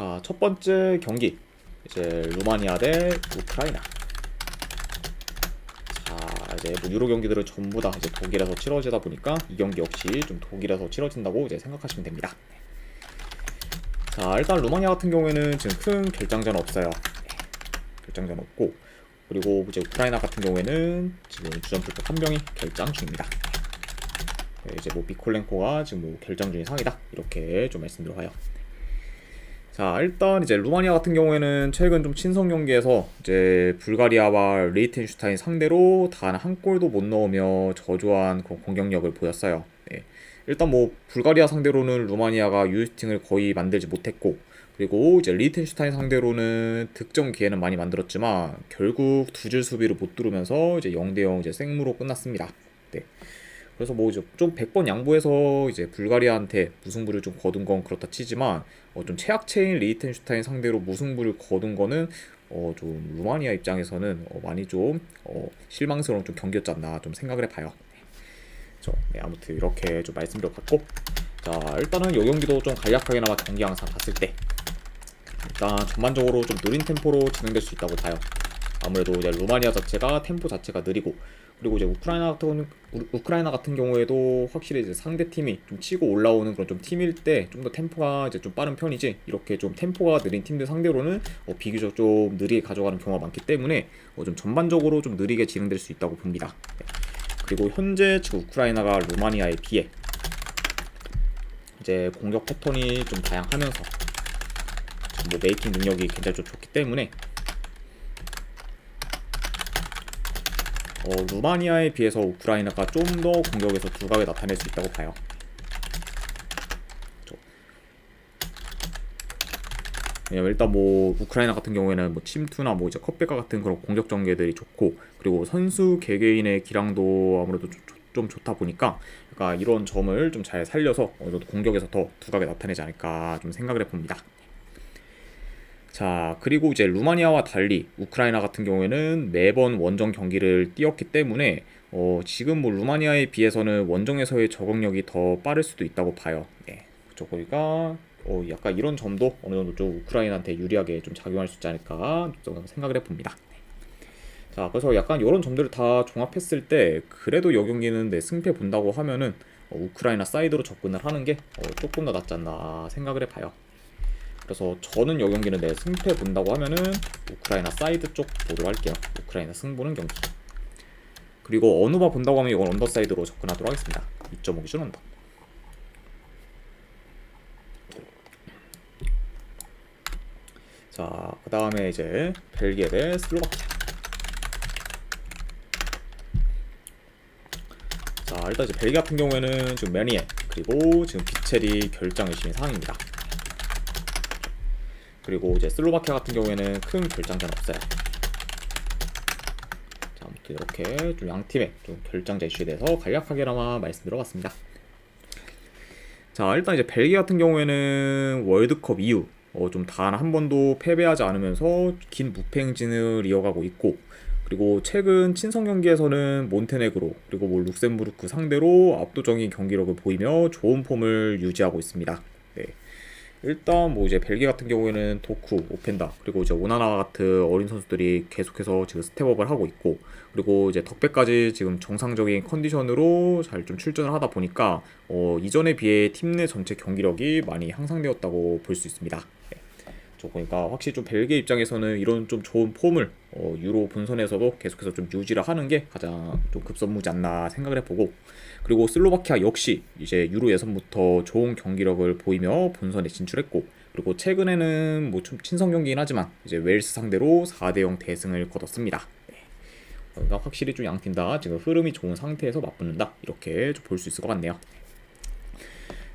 자, 첫 번째 경기 이제 루마니아 대 우크라이나. 자, 이제 뭐 유로 경기들은 전부 다 이제 독일에서 치러지다 보니까 이 경기 역시 좀 독일에서 치러진다고 이제 생각하시면 됩니다. 자, 일단 루마니아 같은 경우에는 지금 큰 결장전 없어요. 결장전 없고, 그리고 이제 우크라이나 같은 경우에는 지금 주전풀급 한 명이 결장 중입니다. 이제 뭐 미콜렌코가 지금 뭐 결장 중인 상황이다, 이렇게 좀 말씀드려봐요. 자, 일단 이제 루마니아 같은 경우에는 최근 좀 친선 경기에서 이제 불가리아와 리히텐슈타인 상대로 단 한 골도 못 넣으며 저조한 공격력을 보였어요. 네. 일단 뭐 불가리아 상대로는 루마니아가 유효슈팅을 거의 만들지 못했고, 그리고 이제 리히텐슈타인 상대로는 득점 기회는 많이 만들었지만 결국 두 줄 수비를 못 뚫으면서 이제 0대0 이제 생무로 끝났습니다. 네. 그래서 뭐 이제 좀 100번 양보해서 이제 불가리아한테 무승부를 좀 거둔 건 그렇다 치지만, 좀 최악체인 리히텐슈타인 상대로 무승부를 거둔 거는 좀 루마니아 입장에서는 많이 좀 실망스러운 좀 경기였지 않나 좀 생각을 해봐요. 네, 아무튼 이렇게 좀 말씀드려봤고, 자, 일단은 요 경기도 좀 간략하게나마 경기 항상 봤을 때 일단 전반적으로 좀 느린 템포로 진행될 수 있다고 봐요. 아무래도 이제 루마니아 자체가 템포 자체가 느리고, 그리고 이제 우크라이나 같은 경우에도 확실히 이제 상대 팀이 좀 치고 올라오는 그런 좀 팀일 때 좀 더 템포가 이제 좀 빠른 편이지, 이렇게 좀 템포가 느린 팀들 상대로는 비교적 좀 느리게 가져가는 경우가 많기 때문에 좀 전반적으로 좀 느리게 진행될 수 있다고 봅니다. 네. 그리고 현재 지금 우크라이나가 루마니아에 비해 이제 공격 패턴이 좀 다양하면서 뭐 메이킹 능력이 굉장히 좀 좋기 때문에 루마니아에 비해서 우크라이나가 좀 더 공격에서 두각을 나타낼 수 있다고 봐요. 왜냐면 일단 뭐 우크라이나 같은 경우에는 뭐 침투나 뭐 이제 컵백과 같은 그런 공격 전개들이 좋고, 그리고 선수 개개인의 기량도 아무래도 좀 좋다 보니까, 그러니까 이런 점을 좀 잘 살려서 어느 정도 공격에서 더 두각을 나타내지 않을까 좀 생각을 해봅니다. 자, 그리고 이제 루마니아와 달리 우크라이나 같은 경우에는 매번 원정 경기를 뛰었기 때문에 지금 뭐 루마니아에 비해서는 원정에서의 적응력이 더 빠를 수도 있다고 봐요. 네, 그렇죠. 그러니까 약간 이런 점도 어느 정도 좀 우크라이나한테 유리하게 좀 작용할 수 있지 않을까 좀 생각을 해봅니다. 자, 그래서 약간 이런 점들을 다 종합했을 때 그래도 이 경기는 내 승패 본다고 하면은 우크라이나 사이드로 접근을 하는 게 조금 더 낫지 않나 생각을 해봐요. 그래서 저는 이 경기는 내 승패 본다고 하면은 우크라이나 사이드 쪽 보도록 할게요. 우크라이나 승보는 경기. 그리고 어느바 본다고 하면 이건 언더사이드로 접근하도록 하겠습니다. 2.5 기준 언더. 자, 그 다음에 이제 벨기에 대 슬로바키아. 자, 일단 이제 벨기에 같은 경우에는 지금 메니에 그리고 지금 비첼이 결장을 시킨 상황입니다. 그리고 이제 슬로바키아 같은 경우에는 큰 결장전 없어요. 자, 아무튼 이렇게 좀 양팀의 좀 결장자 이슈에 대해서 간략하게나마 말씀드려봤습니다. 자, 일단 이제 벨기에 같은 경우에는 월드컵 이후 좀 단 한 번도 패배하지 않으면서 긴 무패 행진을 이어가고 있고, 그리고 최근 친선 경기에서는 몬테네그로 그리고 뭐 룩셈부르크 상대로 압도적인 경기력을 보이며 좋은 폼을 유지하고 있습니다. 네. 일단 뭐 이제 벨기에 같은 경우에는 도쿠, 오펜다 그리고 이제 오나나 같은 어린 선수들이 계속해서 지금 스텝업을 하고 있고, 그리고 이제 덕배까지 지금 정상적인 컨디션으로 잘 좀 출전을 하다 보니까 이전에 비해 팀 내 전체 경기력이 많이 향상되었다고 볼 수 있습니다. 네. 그러니까 확실히 좀 벨기에 입장에서는 이런 좀 좋은 폼을 유로 본선에서도 계속해서 좀 유지를 하는 게 가장 좀 급선무지 않나 생각을 해보고, 그리고 슬로바키아 역시 이제 유로 예선부터 좋은 경기력을 보이며 본선에 진출했고, 그리고 최근에는 뭐 좀 친선 경기긴 하지만 이제 웨일스 상대로 4대0 대승을 거뒀습니다. 네. 그러니까 확실히 좀 양팀 다 지금 흐름이 좋은 상태에서 맞붙는다, 이렇게 좀 볼 수 있을 것 같네요.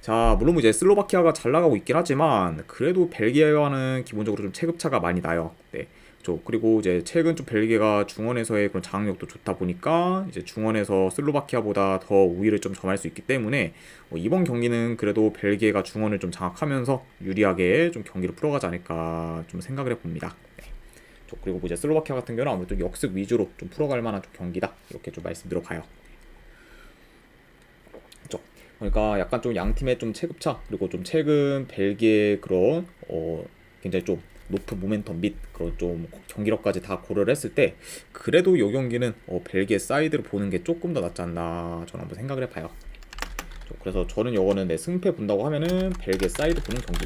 자, 물론 이제 슬로바키아가 잘 나가고 있긴 하지만 그래도 벨기에와는 기본적으로 좀 체급차가 많이 나요. 네. 그리고 이제 최근 좀 벨기에가 중원에서의 그런 장악력도 좋다 보니까 이제 중원에서 슬로바키아보다 더 우위를 좀 점할 수 있기 때문에 이번 경기는 그래도 벨기에가 중원을 좀 장악하면서 유리하게 좀 경기를 풀어가지 않을까 좀 생각을 해봅니다. 네. 그리고 이제 슬로바키아 같은 경우는 아무래도 역습 위주로 좀 풀어갈 만한 좀 경기다, 이렇게 좀 말씀드려봐요. 그러니까 약간 좀 양 팀의 좀 체급차, 그리고 좀 최근 벨기에 그런 굉장히 좀 높은 모멘텀 및 그런 좀 경기력까지 다 고려를 했을 때 그래도 이 경기는 벨기에 사이드를 보는 게 조금 더 낫지 않나 저는 한번 생각을 해봐요. 그래서 저는 이거는 승패 본다고 하면은 벨기에 사이드 보는 경기.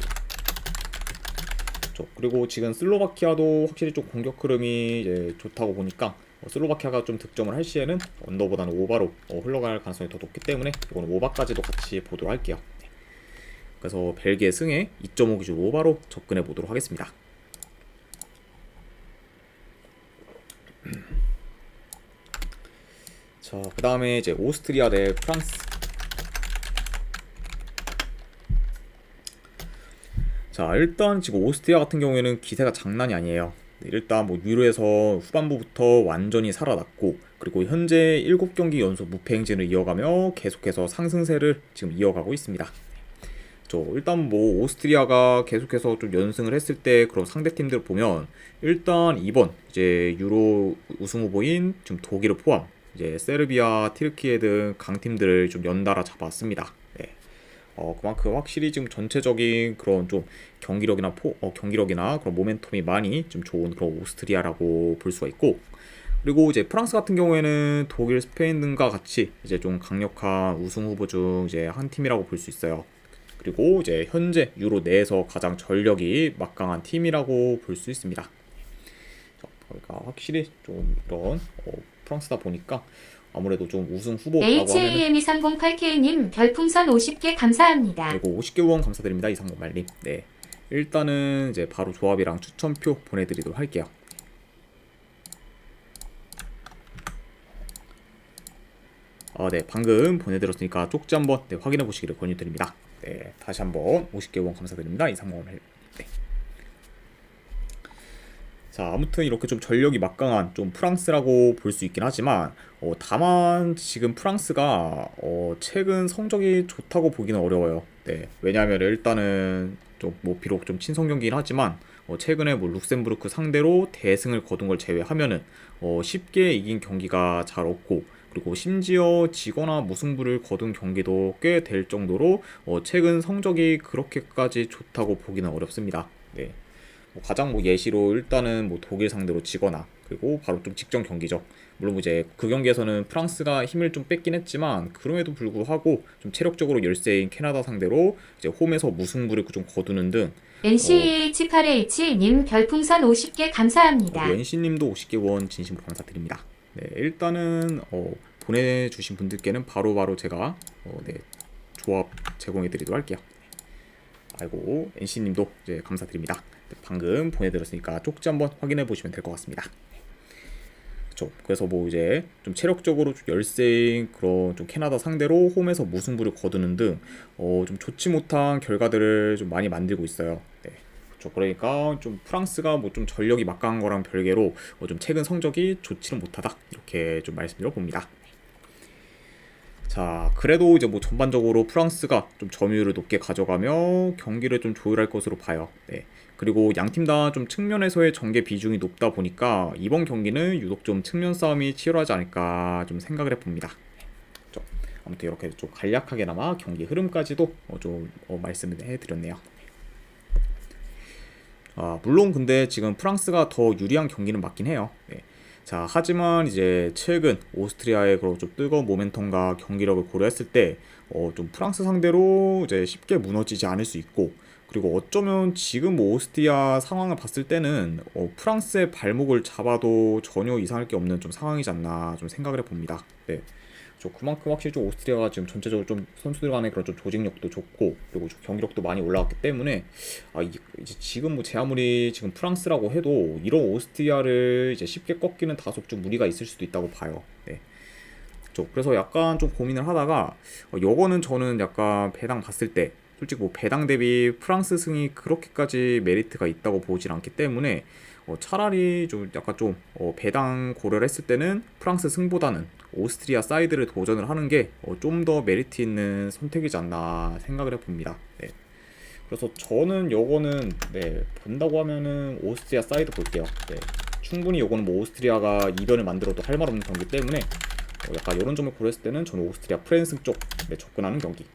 그리고 지금 슬로바키아도 확실히 좀 공격 흐름이 이제 좋다고 보니까 슬로바키아가 좀 득점을 할 시에는 언더보다는 오바로 흘러갈 가능성이 더 높기 때문에 이거는 오바까지도 같이 보도록 할게요. 그래서 벨기에 승에 2.5 기준 오바로 접근해 보도록 하겠습니다. 자, 그 다음에 이제 오스트리아 대 프랑스. 자, 일단 지금 오스트리아 같은 경우에는 기세가 장난이 아니에요. 일단 뭐 유로에서 후반부부터 완전히 살아났고, 그리고 현재 7경기 연속 무패 행진을 이어가며 계속해서 상승세를 지금 이어가고 있습니다. 일단 뭐 오스트리아가 계속해서 좀 연승을 했을 때 그런 상대 팀들 보면 일단 이번 이제 유로 우승 후보인 지금 독일을 포함 이제 세르비아, 튀르키예 등 강팀들을 좀 연달아 잡았습니다. 그만큼 확실히 지금 전체적인 그런 좀 경기력이나 그런 모멘텀이 많이 좀 좋은 그런 오스트리아라고 볼 수가 있고, 그리고 이제 프랑스 같은 경우에는 독일, 스페인 등과 같이 이제 좀 강력한 우승 후보 중 이제 한 팀이라고 볼 수 있어요. 그리고 이제 현재 유로 내에서 가장 전력이 막강한 팀이라고 볼 수 있습니다. 그러니까 확실히 좀 이런 프랑스다 보니까 아무래도 좀 우승 후보라고 하면은 HAM2008K님 별풍선 50개 감사합니다. 그리고 50개 후원 감사드립니다. 이상공말님. 네, 일단은 이제 바로 조합이랑 추천표 보내드리도록 할게요. 네, 방금 보내드렸으니까 쪽지 한번 확인해 보시기를 권유드립니다. 네, 다시 한번 50개 후원 감사드립니다. 이상공말님. 네. 자, 아무튼 이렇게 좀 전력이 막강한 좀 프랑스라고 볼 수 있긴 하지만 다만 지금 프랑스가 최근 성적이 좋다고 보기는 어려워요. 네, 왜냐하면 일단은 좀 뭐 비록 좀 친선 경기긴 하지만 최근에 뭐 룩셈부르크 상대로 대승을 거둔 걸 제외하면은 쉽게 이긴 경기가 잘 없고, 그리고 심지어 지거나 무승부를 거둔 경기도 꽤 될 정도로 최근 성적이 그렇게까지 좋다고 보기는 어렵습니다. 네. 가장 뭐 예시로 일단은 뭐 독일 상대로 지거나, 그리고 바로 좀 직전 경기죠. 물론 이제 그 경기에서는 프랑스가 힘을 좀 뺐긴 했지만 그럼에도 불구하고 좀 체력적으로 열세인 캐나다 상대로 이제 홈에서 무승부를 좀 거두는 등 NCH8H님 별풍선 50개 감사합니다. NC님도 50개 원 진심으로 감사드립니다. 네, 일단은 보내주신 분들께는 바로바로 제가 네, 조합 제공해드리도록 할게요. 아이고, NC님도 이제 감사드립니다. 방금 보내드렸으니까 쪽지 한번 확인해 보시면 될 것 같습니다. 그렇죠. 그래서 뭐 이제 좀 체력적으로 좀 열세인 그런 좀 캐나다 상대로 홈에서 무승부를 거두는 등 좀 좋지 못한 결과들을 좀 많이 만들고 있어요. 네. 그렇죠. 그러니까 좀 프랑스가 뭐 좀 전력이 막강한 거랑 별개로 좀 최근 성적이 좋지는 못하다, 이렇게 좀 말씀드려 봅니다. 자, 그래도 이제 뭐 전반적으로 프랑스가 좀 점유율을 높게 가져가며 경기를 좀 조율할 것으로 봐요. 네. 그리고 양팀 다 좀 측면에서의 전개 비중이 높다 보니까 이번 경기는 유독 좀 측면 싸움이 치열하지 않을까 좀 생각을 해봅니다. 그렇죠? 아무튼 이렇게 좀 간략하게나마 경기 흐름까지도 좀 말씀을 해드렸네요. 물론 근데 지금 프랑스가 더 유리한 경기는 맞긴 해요. 네. 자, 하지만 이제 최근 오스트리아의 그런 좀 뜨거운 모멘텀과 경기력을 고려했을 때 좀 프랑스 상대로 이제 쉽게 무너지지 않을 수 있고, 그리고 어쩌면 지금 뭐 오스트리아 상황을 봤을 때는 프랑스의 발목을 잡아도 전혀 이상할 게 없는 좀 상황이지 않나 좀 생각을 해봅니다. 네. 그만큼 확실히 좀 오스트리아가 지금 전체적으로 좀 선수들 간의 그런 좀 조직력도 좋고, 그리고 좀 경기력도 많이 올라왔기 때문에 이제 지금 뭐 제 아무리 지금 프랑스라고 해도 이런 오스트리아를 이제 쉽게 꺾기는 다소 좀 무리가 있을 수도 있다고 봐요. 네. 그래서 약간 좀 고민을 하다가 요거는 저는 약간 배당 봤을 때 솔직히 뭐 배당 대비 프랑스 승이 그렇게까지 메리트가 있다고 보진 않기 때문에 차라리 좀 약간 좀 배당 고려를 했을 때는 프랑스 승보다는 오스트리아 사이드를 도전을 하는 게 좀 더 메리트 있는 선택이지 않나 생각을 해봅니다. 네. 그래서 저는 요거는 네, 본다고 하면은 오스트리아 사이드 볼게요. 네. 충분히 요거는 뭐 오스트리아가 이변을 만들어도 할 말 없는 경기 때문에 약간 이런 점을 고려했을 때는 저는 오스트리아 프랜승 쪽 네, 접근하는 경기.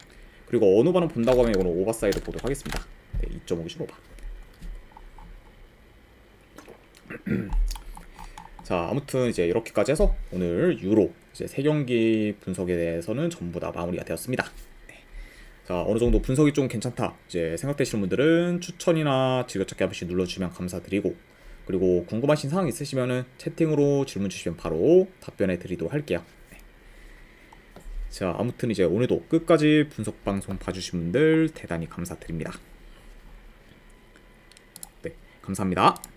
그리고 어느 반은 본다고 하면 이거는 오버사이드 보도록 하겠습니다. 네, 2.5 기준 오버. 자, 아무튼 이제 이렇게까지 해서 오늘 유로 이제 3경기 분석에 대해서는 전부 다 마무리가 되었습니다. 네. 자, 어느 정도 분석이 좀 괜찮다 이제 생각되시는 분들은 추천이나 즐겨찾기 한 번씩 눌러주시면 감사드리고, 그리고 궁금하신 사항 있으시면은 채팅으로 질문 주시면 바로 답변해 드리도록 할게요. 네. 자, 아무튼 이제 오늘도 끝까지 분석 방송 봐주신 분들 대단히 감사드립니다. 네, 감사합니다.